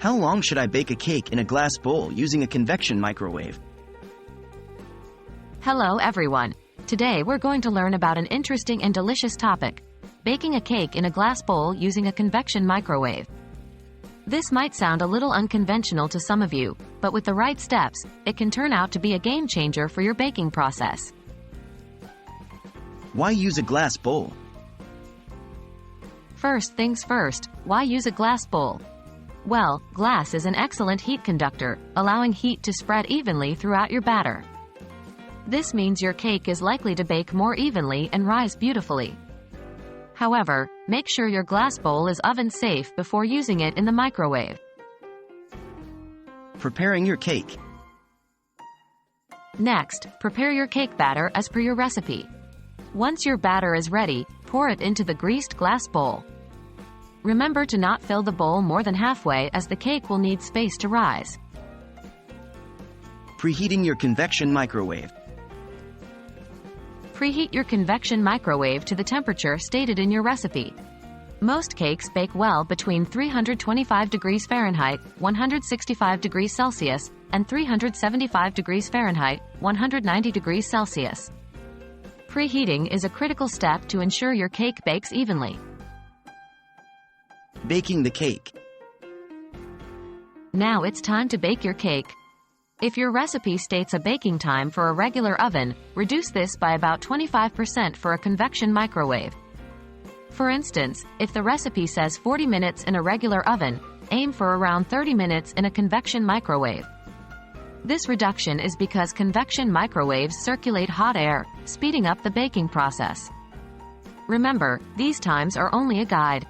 How long should I bake a cake in a glass bowl using a convection microwave? Hello everyone. Today we're going to learn about an interesting and delicious topic: baking a cake in a glass bowl using a convection microwave. This might sound a little unconventional to some of you, but with the right steps, it can turn out to be a game changer for your baking process. Why use a glass bowl? First things first, why use a glass bowl? Well, glass is an excellent heat conductor, allowing heat to spread evenly throughout your batter. This means your cake is likely to bake more evenly and rise beautifully. However, make sure your glass bowl is oven safe before using it in the microwave. Preparing your cake. Next, prepare your cake batter as per your recipe. Once your batter is ready, pour it into the greased glass bowl. Remember to not fill the bowl more than halfway, as the cake will need space to rise. Preheating your convection microwave. Preheat your convection microwave to the temperature stated in your recipe. Most cakes bake well between 325 degrees Fahrenheit, 165 degrees Celsius, and 375 degrees Fahrenheit, 190 degrees Celsius. Preheating is a critical step to ensure your cake bakes evenly. Baking the cake. Now it's time to bake your cake. If your recipe states a baking time for a regular oven, reduce this by about 25% for a convection microwave. For instance, if the recipe says 40 minutes in a regular oven, aim for around 30 minutes in a convection microwave. This reduction is because convection microwaves circulate hot air, speeding up the baking process. Remember, these times are only a guide.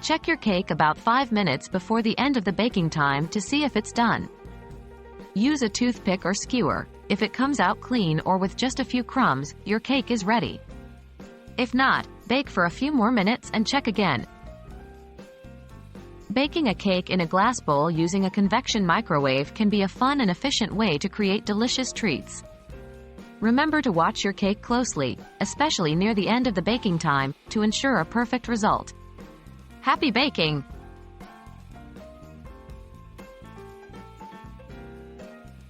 Check your cake about 5 minutes before the end of the baking time to see if it's done. Use a toothpick or skewer. If it comes out clean or with just a few crumbs, your cake is ready. If not, bake for a few more minutes and check again. Baking a cake in a glass bowl using a convection microwave can be a fun and efficient way to create delicious treats. Remember to watch your cake closely, especially near the end of the baking time, to ensure a perfect result. Happy baking!